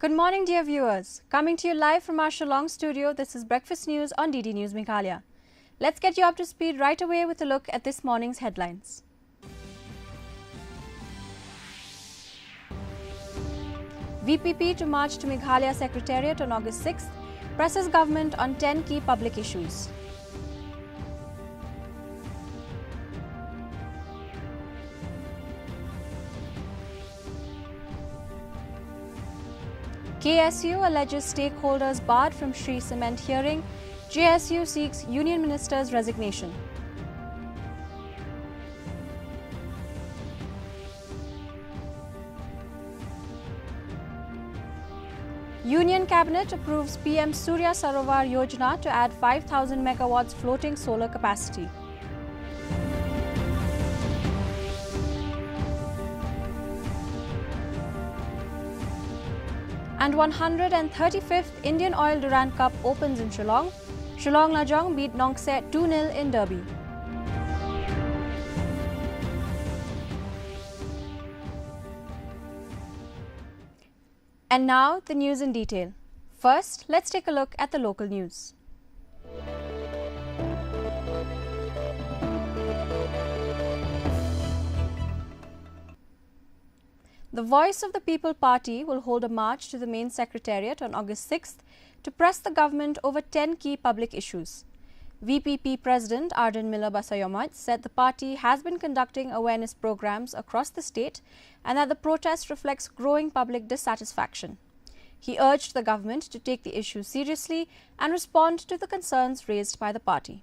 Good morning, dear viewers. Coming to you live from our Shillong studio, this is Breakfast News on DD News Meghalaya. Let's get you up to speed right away with a look at this morning's headlines. VPP to march to Meghalaya Secretariat on August 6th, presses government on 10 key public issues. KSU alleges stakeholders barred from Shree Cement hearing. JSU seeks Union Minister's resignation. Union Cabinet approves PM Surya Sarovar Yojana to add 5,000 megawatts floating solar capacity. And 135th Indian Oil Durand Cup opens in Shillong. Shillong Lajong beat Nongse 2-0 in Derby. And now the news in detail. First, let's take a look at the local news. The Voice of the People Party will hold a march to the main secretariat on August 6th to press the government over 10 key public issues. VPP President Arden Miller Basayomat said the party has been conducting awareness programs across the state and that the protest reflects growing public dissatisfaction. He urged the government to take the issue seriously and respond to the concerns raised by the party.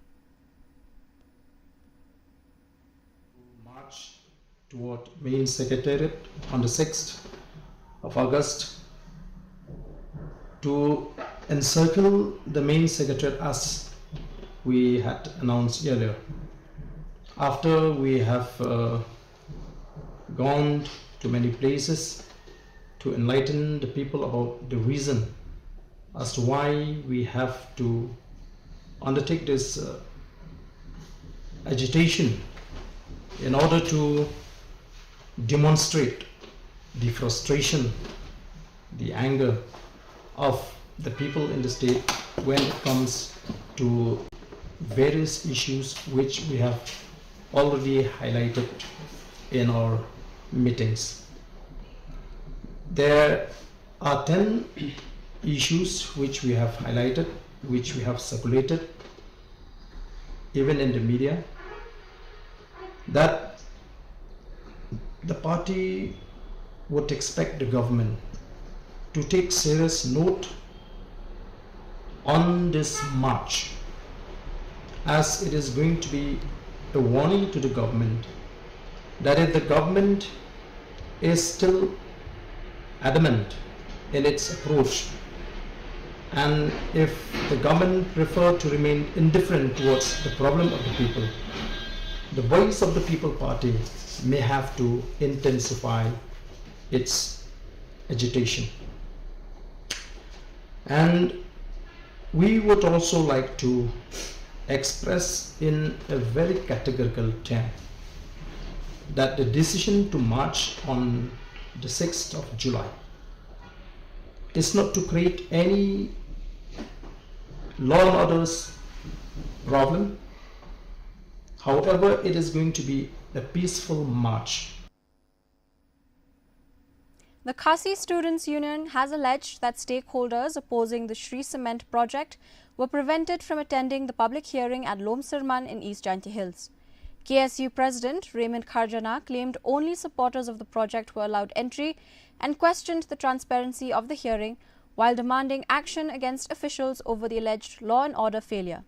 March toward main secretariat on the 6th of August to encircle the main secretariat as we had announced earlier. After we have gone to many places to enlighten the people about the reason as to why we have to undertake this agitation in order to demonstrate the frustration, the anger of the people in the state when it comes to various issues which we have already highlighted in our meetings. There are 10 issues which we have highlighted, which we have circulated even in the media, that the party would expect the government to take serious note on this march, as it is going to be a warning to the government that if the government is still adamant in its approach and if the government prefer to remain indifferent towards the problem of the people, the Voice of the People Party may have to intensify its agitation. And we would also like to express in a very categorical term that the decision to march on the 6th of July is not to create any law and orders problem. However, it is going to be a peaceful march. The Khasi Students' Union has alleged that stakeholders opposing the Shree Cement project were prevented from attending the public hearing at Lomsirman in East Jaintia Hills. KSU President Raymond Kharjana claimed only supporters of the project were allowed entry and questioned the transparency of the hearing while demanding action against officials over the alleged law and order failure.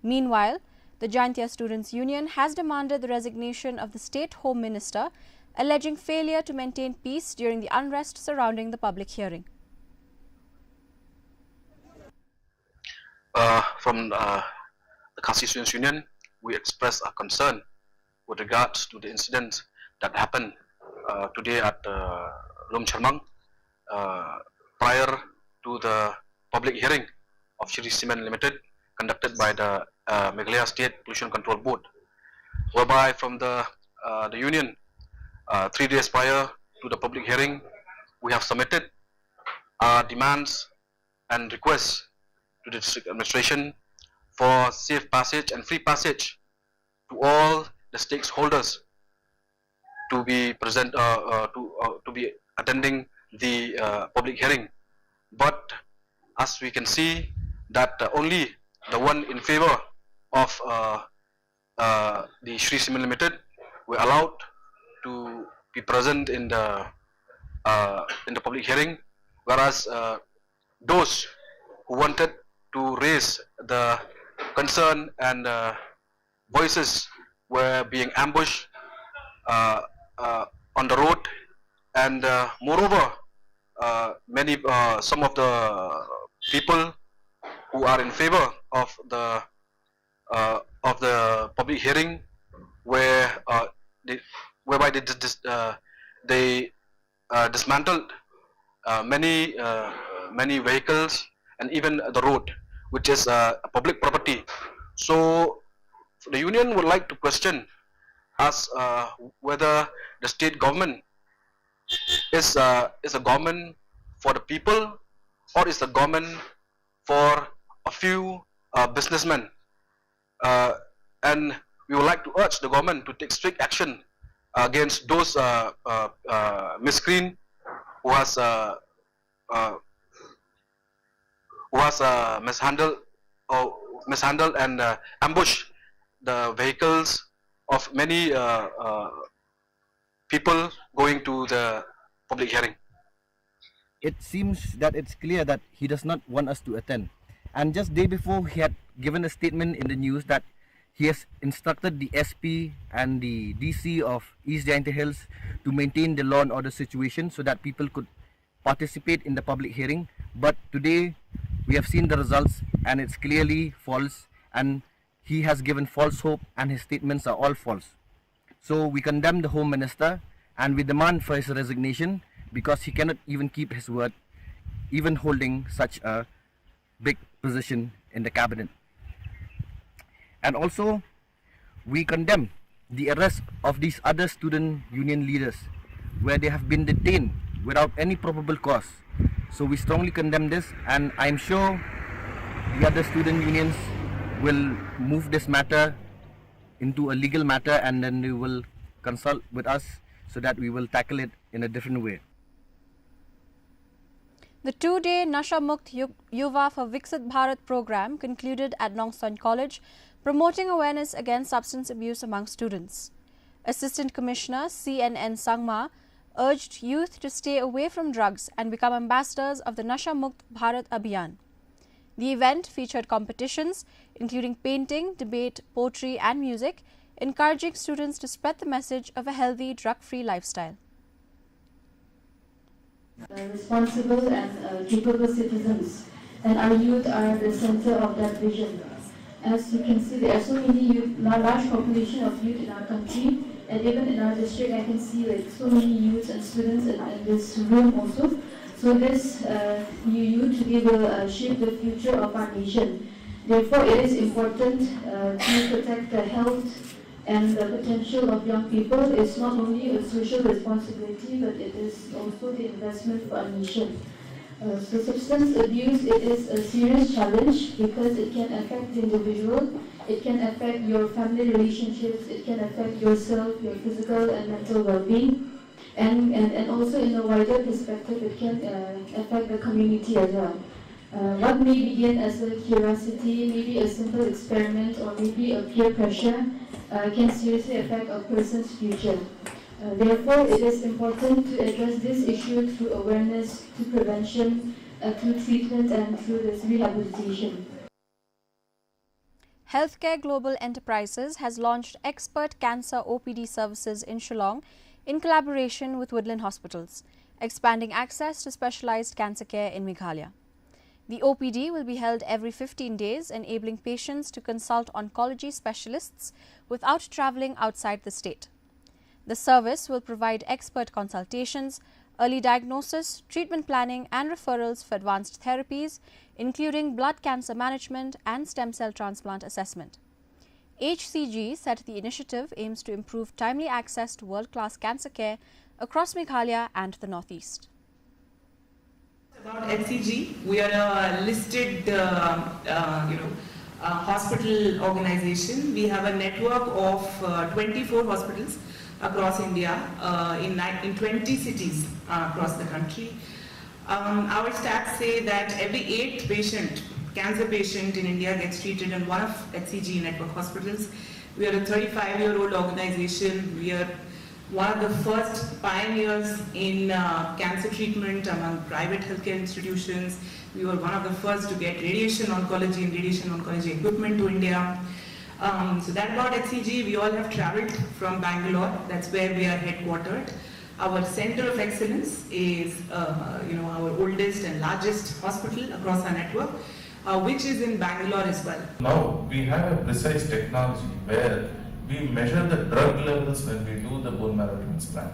Meanwhile, the Jaintia Students' Union has demanded the resignation of the State Home Minister, alleging failure to maintain peace during the unrest surrounding the public hearing. From the Khasi Students' Union, we express our concern with regards to the incident that happened today at Lom Charmang prior to the public hearing of Shree Cement Limited conducted by the Meghalaya State Pollution Control Board, whereby from the union 3 days prior to the public hearing, we have submitted our demands and requests to the district administration for safe passage and free passage to all the stakeholders to be present to be attending the public hearing. But as we can see that only the one in favor of the Sri Cement Limited were allowed to be present in the public hearing, whereas those who wanted to raise the concern and voices were being ambushed uh, on the road, and moreover, some of the people who are in favor of the public hearing where they, whereby they dismantled many vehicles and even the road, which is public property. So the union would like to question us whether the state government is a government for the people, or is a government for a few businessmen. And we would like to urge the government to take strict action against those miscreant who has mishandled and ambushed the vehicles of many people going to the public hearing. It seems that it's clear that he does not want us to attend. And just day before, he had given a statement in the news that he has instructed the SP and the DC of East Jaintia Hills to maintain the law and order situation so that people could participate in the public hearing. But today we have seen the results and it's clearly false, and he has given false hope and his statements are all false. So we condemn the Home Minister and we demand for his resignation, because he cannot even keep his word, even holding such a big position in the cabinet. And also, we condemn the arrest of these other student union leaders, where they have been detained without any probable cause. So we strongly condemn this, and I'm sure the other student unions will move this matter into a legal matter, and then they will consult with us so that we will tackle it in a different way. The two-day Nasha Mukt Yuva for Viksit Bharat program concluded at Nongsan College, promoting awareness against substance abuse among students. Assistant Commissioner CNN Sangma urged youth to stay away from drugs and become ambassadors of the Nasha Mukt Bharat Abhiyan. The event featured competitions including painting, debate, poetry and music, encouraging students to spread the message of a healthy, drug-free lifestyle. Responsible and capable citizens, and our youth are the center of that vision. As you can see, there are so many youth, large population of youth in our country, and even in our district I can see like so many youths and students in this room also. So this new youth today will shape the future of our nation. Therefore, it is important to protect the health and the potential of young people. Is not only a social responsibility, but it is also the investment for our nation. So substance abuse, it is a serious challenge because it can affect the individual, it can affect your family relationships, it can affect yourself, your physical and mental well-being, and also in a wider perspective, it can affect the community as well. What may begin as a curiosity, maybe a simple experiment, or maybe a peer pressure, can seriously affect a person's future. Therefore, it is important to address this issue through awareness, through prevention, through treatment, and through this rehabilitation. Healthcare Global Enterprises has launched expert cancer OPD services in Shillong in collaboration with Woodland Hospitals, expanding access to specialized cancer care in Meghalaya. The OPD will be held every 15 days, enabling patients to consult oncology specialists without travelling outside the state. The service will provide expert consultations, early diagnosis, treatment planning and referrals for advanced therapies, including blood cancer management and stem cell transplant assessment. HCG said the initiative aims to improve timely access to world-class cancer care across Meghalaya and the Northeast. About HCG, we are a listed, hospital organization. We have a network of 24 hospitals across India, in 20 cities across the country. Our stats say that every 8th cancer patient in India gets treated in one of HCG network hospitals. We are a 35-year-old organization. We are one of the first pioneers in cancer treatment among private healthcare institutions. We were one of the first to get radiation oncology and radiation oncology equipment to India. So that about HCG. We all have traveled from Bangalore. That's where we are headquartered. Our center of excellence is, our oldest and largest hospital across our network, which is in Bangalore as well. Now we have a precise technology where we measure the drug levels when we do the bone marrow transplant.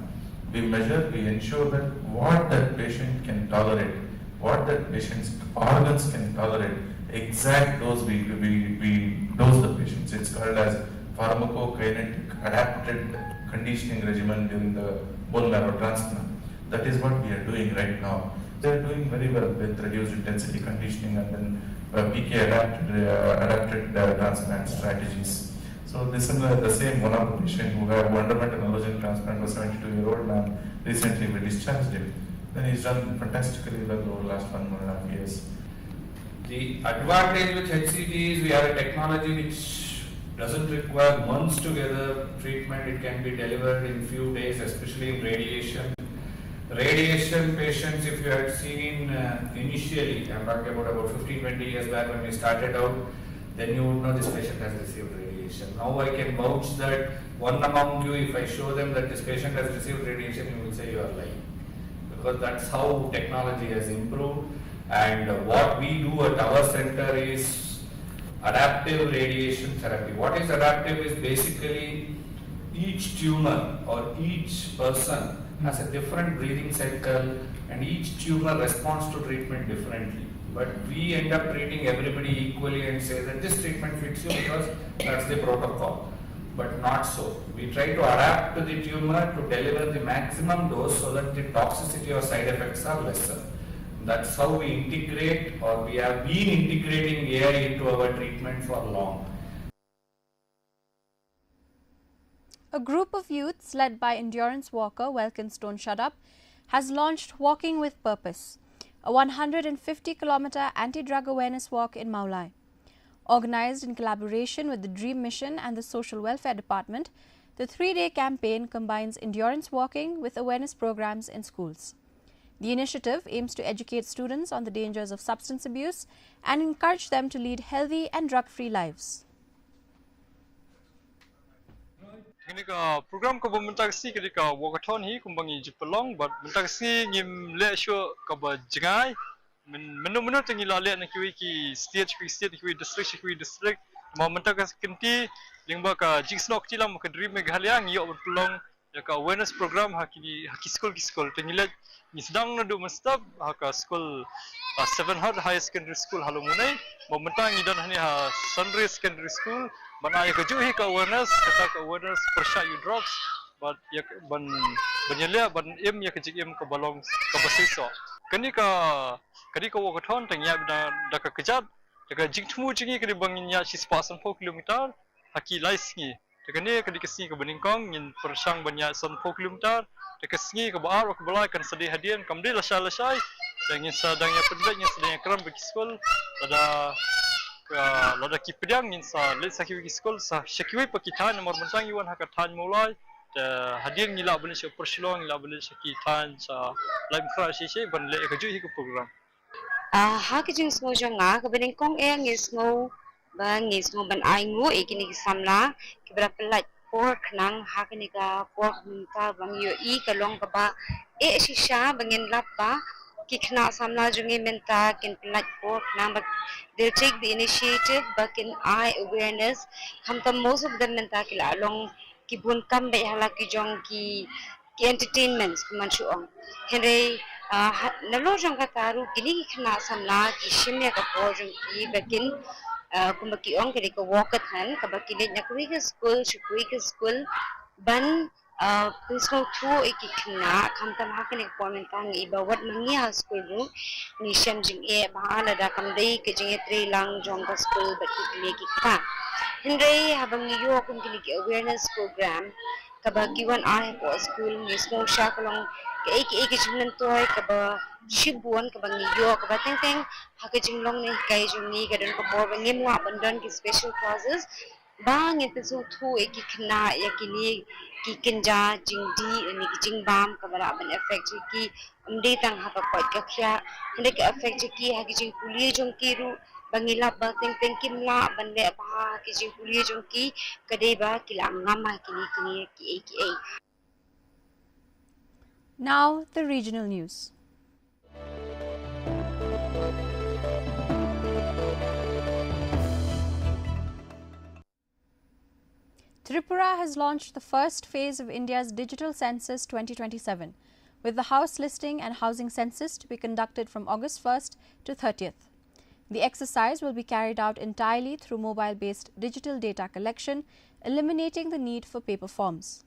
We ensure that what that patient can tolerate, what that patient's organs can tolerate, exact dose we dose the patients. It's called as pharmacokinetic adapted conditioning regimen during the bone marrow transplant. That is what we are doing right now. They are doing very well with reduced intensity conditioning and then PK adapted transplant strategies. So this is the same one of the patient who had underwent an allogeneic transplant was 72-year-old man. Recently we discharged him. Then he's done fantastically well over the last 1.5 years. The advantage with HCG is we have a technology which doesn't require months together treatment. It can be delivered in few days, especially in radiation. Radiation patients, if you had seen initially, I'm talking about 15-20 years back when we started out, then you would know this patient has received radiation. Now I can vouch that one among you, if I show them that this patient has received radiation, you will say you are lying. Because that's how technology has improved. And what we do at our center is adaptive radiation therapy. What is adaptive is basically each tumor or each person has a different breathing cycle and each tumor responds to treatment differently. But we end up treating everybody equally and say that this treatment fits you because that's the protocol. But not so. We try to adapt to the tumor to deliver the maximum dose so that the toxicity or side effects are lesser. That's how we integrate, or we have been integrating AI into our treatment for long. A group of youths led by endurance walker Welkinstone Shadup has launched Walking with Purpose, a 150-kilometer anti-drug awareness walk in Meghalaye. Organized in collaboration with the Dream Mission and the Social Welfare Department, the 3-day campaign combines endurance walking with awareness programs in schools. The initiative aims to educate students on the dangers of substance abuse and encourage them to lead healthy and drug-free lives. Program ko mentagsi ketika walkathon hi kumbangi jipelong but mentagsi ngim le sure ka ba jingai menu tengi la le na ki state ki district ma mentagsi kenti lingba ka jingsnok tilam ka dream Meghalaya ngiyo pelong ya ka awareness program haki school tengi le ni sedang na du mastab haka school 700 high secondary school halumunai ma mentangi dan hani sunrise secondary school Bana ya kejuhi ka awareness kata ka awareness persya you drugs but ya ban banyelia ban im ya kejik im ka balong ka basiso kani ka wakathon tangya da ka kejat ka jingtmu jingi ka banginya si 4 kilometer haki laisngi tekani ka dikasni ka beningkong in persang banya 4 kilometer tekasni ka baar ka balai kan sedih hadian kamdi lasai dengan sadangnya pedagnya sedangnya keram bagi sekolah ada lada kipedang insa let sakiwi skol sa shakiwi pakitan nomor mentang iwan hakatan mulai hadir ngila boleh se persilong ngila boleh sakitan sa live crash se ban le ka ju hi program ha ke jing smo janga ka bening kong ngis ngo ban ai ngo ikini samla ke berapa lat pork nang ha ke ni ka pork minta bang yo I ka long ka ba shisha bangin lap ba Kikna samla jungi menta kin pelat pork nang but they'll take the initiative back in eye awareness hamtam most of them menta kila along kibun kam be hala ki jong ki entertainments kumanchuong henry nalo jong kataru kini kikna samla ki shimya ka po jong ki bakin kumaki ong kini ka walk at han kabaki le nyakui ka school ban Pisau tu ikikna kamtam hakin ekpomentang ibawat mangi school room ni syam jing bahala da kamdai ke jing lang jongka school batik kikta Hindray habang iyo kung kiniki awareness program kabagiwan po school ni small shakalong kaiki jingnan toy kaba shibuan kabang iyo kaba teng hakajing long ni kay jing ni kadon ko por ngimwa bandan ki special classes bang ito so tu ikikna yakini kikinja jingdi ni jingbam kabara ban effect ki umde tang hapa point ka kya hinde ka effect ki hagi jing kuliye jong kiru bangila ba teng kimla bande ba ki jing kuliye jong ki kadai ba kila ngama kini ki Now the regional news. Tripura has launched the first phase of India's Digital Census 2027, with the house listing and housing census to be conducted from August 1st to 30th. The exercise will be carried out entirely through mobile-based digital data collection, eliminating the need for paper forms.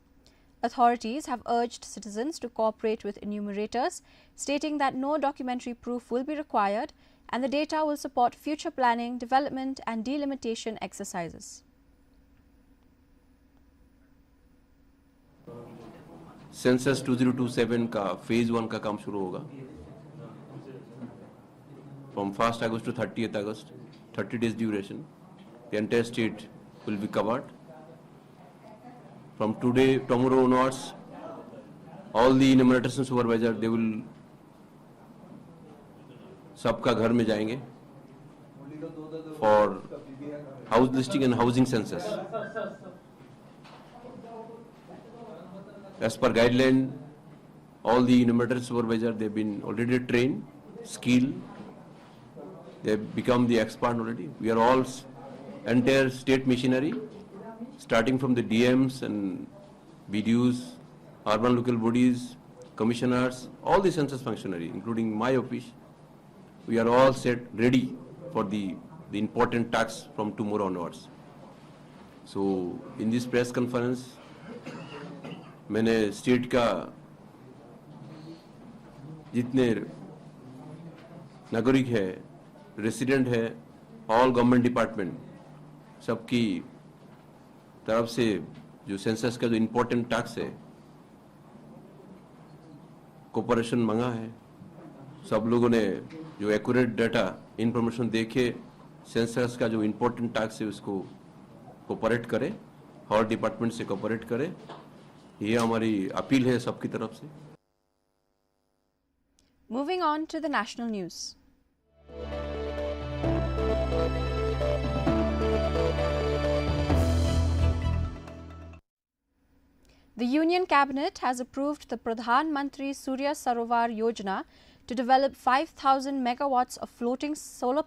Authorities have urged citizens to cooperate with enumerators, stating that no documentary proof will be required and the data will support future planning, development and delimitation exercises. Census 2027 का phase 1 का काम शुरू होगा from 1st August to 30th August, 30 days duration. The entire state will be covered. From tomorrow onwards, all the enumerators and supervisors, they will सबका घर में जाएंगे for house listing and housing census. As per guideline, all the enumerator supervisors, they've been already trained, skilled, they've become the expert already. We are all entire state machinery, starting from the DMs and BDUs, urban local bodies, commissioners, all the census functionary, including my office. We are all set ready for the important tasks from tomorrow onwards. So in this press conference, मैंने state का जितने नागरिक है, resident है, all government department सबकी तरफ से जो सेंसस का जो इम्पोर्टेंट टास्क है, कोऑपरेशन मांगा है. सब लोगों ने जो एक्यूरेट डाटा इंफॉर्मेशन देके सेंसस का जो इम्पोर्टेंट टास्क है उसको कोऑपरेट करे, हर डिपार्टमेंट से कोऑपरेट करे. ये हमारी अपील है सबकी तरफ से. Moving on to the national news. The Union Cabinet has approved the Pradhan Mantri Surya Sarovar Yojana to develop 5,000 megawatts of floating solar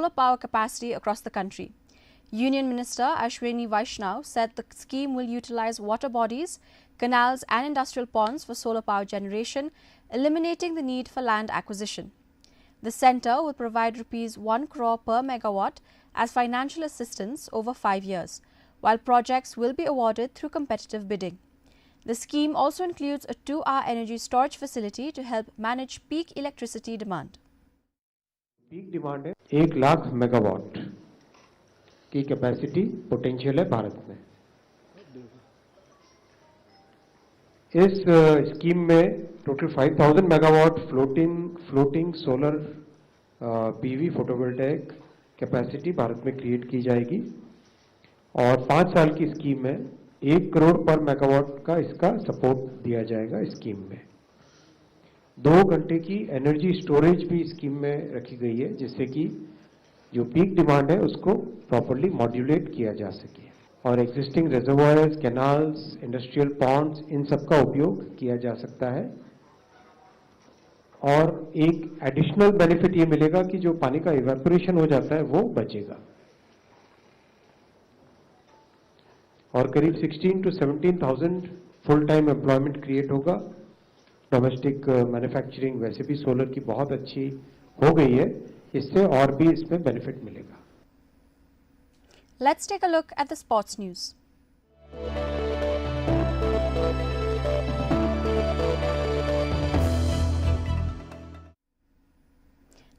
power capacity across the country. Union Minister Ashwini Vaishnav said the scheme will utilize water bodies, canals and industrial ponds for solar power generation, eliminating the need for land acquisition. The centre will provide ₹1 crore per megawatt as financial assistance over 5 years, while projects will be awarded through competitive bidding. The scheme also includes a 2-hour energy storage facility to help manage peak electricity demand. Peak demand है 1 lakh megawatt की capacity potential है भारत में. इस scheme में total 5,000 megawatt floating solar PV photovoltaic capacity Bharat में create की जाएगी और 5 साल की स्कीम में 1 करोड़ पर मेगावाट का इसका सपोर्ट दिया जाएगा. स्कीम में 2 घंटे की एनर्जी स्टोरेज भी स्कीम में रखी गई है, जिससे कि जो पीक डिमांड है उसको प्रॉपर्ली मॉड्यूलेट किया जा सके और existing reservoirs, canals, industrial ponds, इन सब का उपयोग किया जा सकता है. और एक एडिशनल बेनिफिट ये मिलेगा कि जो पानी का इवेपोरेशन हो जाता है वो बचेगा और करीब 16 to 17,000 full time employment create होगा. डोमेस्टिक मैन्युफैक्चरिंग वैसे भी सोलर की बहुत अच्छी हो गई है, इससे और भी इसमें बेनिफिट मिलेगा. Let's take a look at the sports news.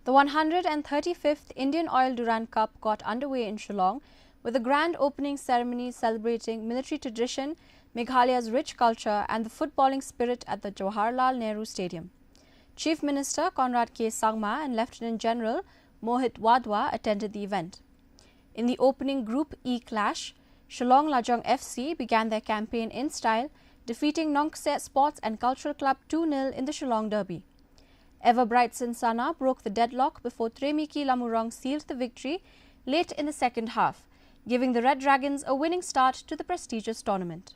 The 135th Indian Oil Durand Cup got underway in Shillong with a grand opening ceremony celebrating military tradition, Meghalaya's rich culture and the footballing spirit at the Jawaharlal Nehru Stadium. Chief Minister Conrad K. Sangma and Lieutenant General Mohit Wadhwa attended the event. In the opening Group E clash, Shillong Lajong FC began their campaign in style, defeating Nongse Sports and Cultural Club 2-0 in the Shillong Derby. Ever-bright Sinsana broke the deadlock before Tremiki Lamurong sealed the victory late in the second half, giving the Red Dragons a winning start to the prestigious tournament.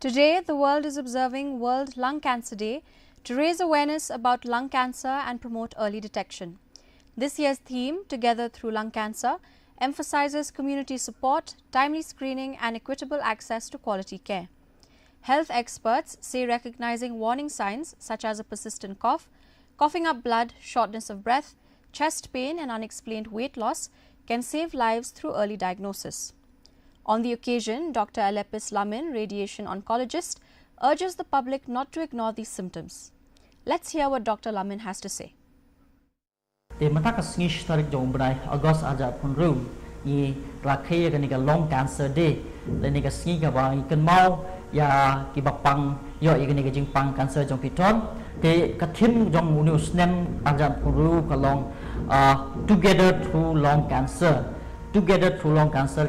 Today, the world is observing World Lung Cancer Day to raise awareness about lung cancer and promote early detection. This year's theme, Together Through Lung Cancer, emphasizes community support, timely screening and equitable access to quality care. Health experts say recognizing warning signs such as a persistent cough, coughing up blood, shortness of breath, chest pain and unexplained weight loss can save lives through early diagnosis. On the occasion, Dr. Alepis Lamin, radiation oncologist, urges the public not to ignore these symptoms. Let's hear what Dr. Lamin has to say. August aja punru ni rakhaya kanika lung cancer day lenika sngi ka ba ikan mau ya kibapang yoikanika jingpang cancer jong piton te kathim jong news nem aja punru kalong together through lung cancer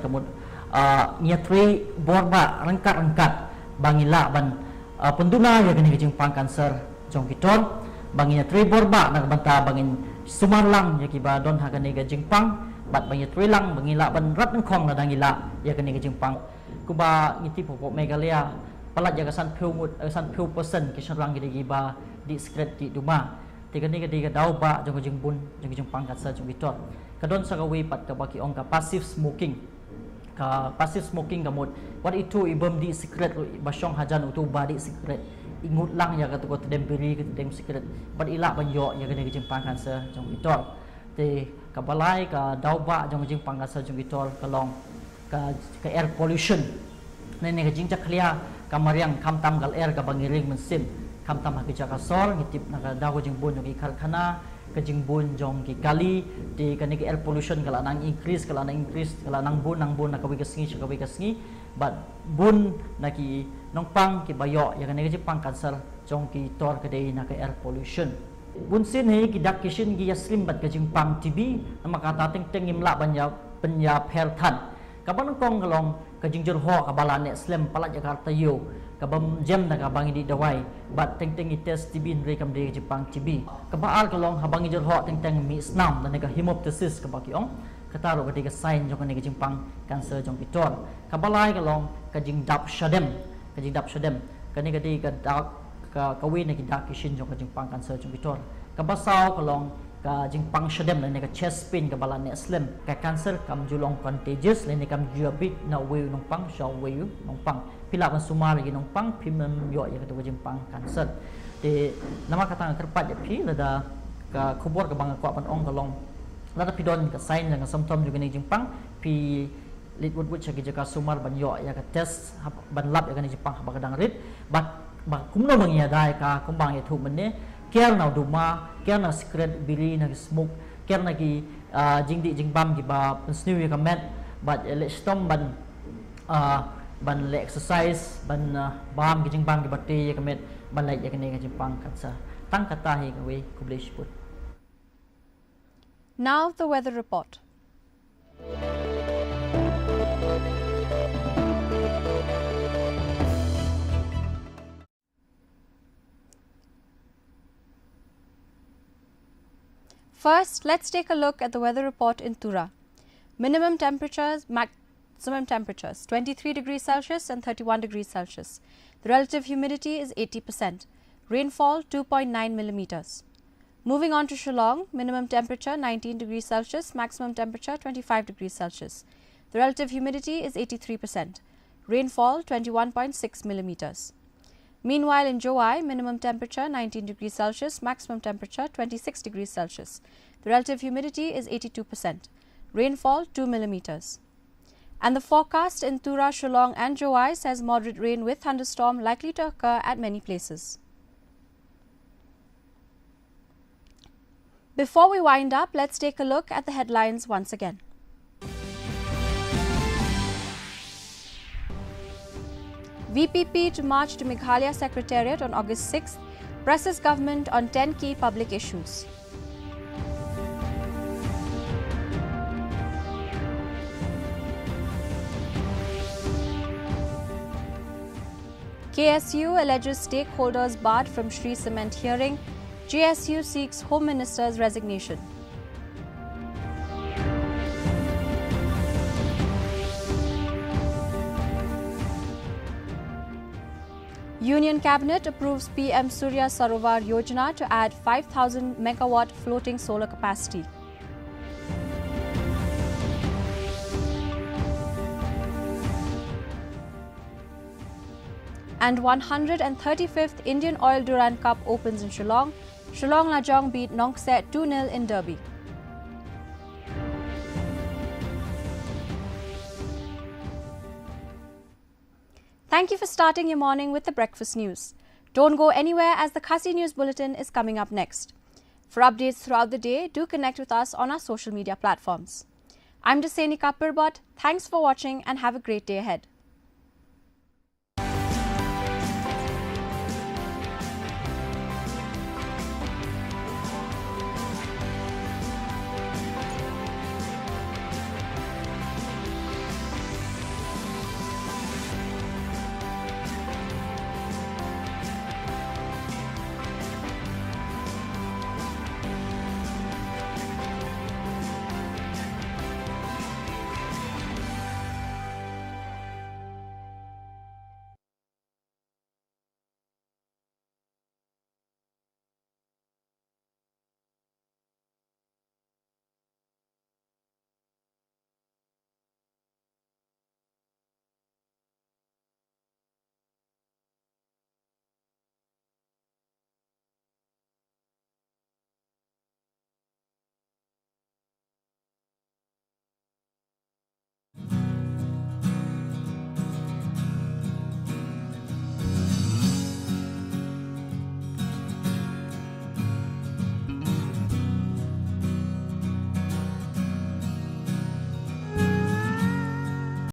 kamut nyatri borba rangkat bangila ban penduna ya kanika jingpang cancer jong piton bangnya tri borba nak banta bangin sumarlang ya kiba don hakane ga jingpang bat bangnya tri lang bangila ban rat khong na dangila ya kane ga jingpang kuba ngiti popok Meghalaya palat ya san phiu person kisarang gi giba di secret di duma tikane ga diga dau ba jong jingbun jong jingpang ka sa jong bitor kadon sa gawi pat ka baki ong ka passive smoking gamut wat itu ibam di secret basyong hajan utu ba di secret ingut lang ya kata kota demberi kata dem secret bat ilak banyo ya kena jingpang cancer jong bitol te kabalai ka dauba jong jingpang cancer jong bitol kalong ka air pollution nene ka jingja clear kamariang kamtam gal air ka bangiring mesin kamtam ha ka sor ngitip na ka daw jingbun jong karkhana ka jingbun jong ki kali te ka air pollution kala nang increase kala nang bun na ka wi kasngi but bun naki nongpang ki bayo ya kanega jipang cancer jong ki tor kadai na ka air pollution bun sin he ki dak kishin gi yaslim bat ka jingpang tb nama kata teng teng imla banya perthan kaban kong kalong ka jingjur ho ka balane slim pala jakarta yo ka bam jem na ka bangi di dawai bat teng teng test tb re kam de jipang tb ka baal kalong habangi jur ho teng teng mi snam na ka hemoptysis ka bakiong kataro ka diga sign jong kanega jingpang cancer jong ki tor kabalai kalong ka jing dap shadem kani gadi ka dak ka kawin na kidak kishin jong ka jingpang cancer jong bitor ka basaw kalong ka jingpang shadem na ka chest pain ka balan ne slim ka cancer kam julong contagious le ne kam juabit na we nong pang shaw we nong pang pila ban sumar gi nong pang pimem yo ya ka jingpang cancer te nama kata kerpat ya pi lada ka khubor ka bang kwa pan ong kalong lada pidon ka sign nga symptom juga ni jingpang pi litwood chagi jaka sumar banyo ya ka test ban lab ya kan jipang ba kadang rit bat ba kumno mangia dai ka kumbang ya thu menne care na duma care na secret bili na smoke care na ki jingdi jingbam gi ba sniu ya ka met but le stom ban le exercise ban bam gi jingbam gi batte ya ka met ban le ya kan ni jipang kansa tang kata hi ka we kublish put. Now the weather report. First, let's take a look at the weather report in Tura. Minimum temperatures, maximum temperatures 23 degrees Celsius and 31 degrees Celsius. The relative humidity is 80%. Rainfall 2.9 millimeters. Moving on to Shillong, minimum temperature 19 degrees Celsius, maximum temperature 25 degrees Celsius. The relative humidity is 83%. Rainfall 21.6 millimeters. Meanwhile, in Jowai, minimum temperature 19 degrees Celsius, maximum temperature 26 degrees Celsius. The relative humidity is 82%. Rainfall 2 millimeters. And the forecast in Tura, Shillong and Jowai says moderate rain with thunderstorm likely to occur at many places. Before we wind up, let's take a look at the headlines once again. VPP to march to Meghalaya Secretariat on August 6th, presses government on 10 key public issues. KSU alleges stakeholders barred from Shree Cement hearing. JSU seeks Home Minister's resignation. Union Cabinet approves PM Surya Sarovar Yojana to add 5,000 megawatt floating solar capacity. And 135th Indian Oil Durand Cup opens in Shillong. Shillong Lajong beat Nongse 2-0 in Derby. Thank you for starting your morning with the breakfast news. Don't go anywhere as the Khasi News Bulletin is coming up next. For updates throughout the day, do connect with us on our social media platforms. I'm Daseni Kapurbot. Thanks for watching and have a great day ahead.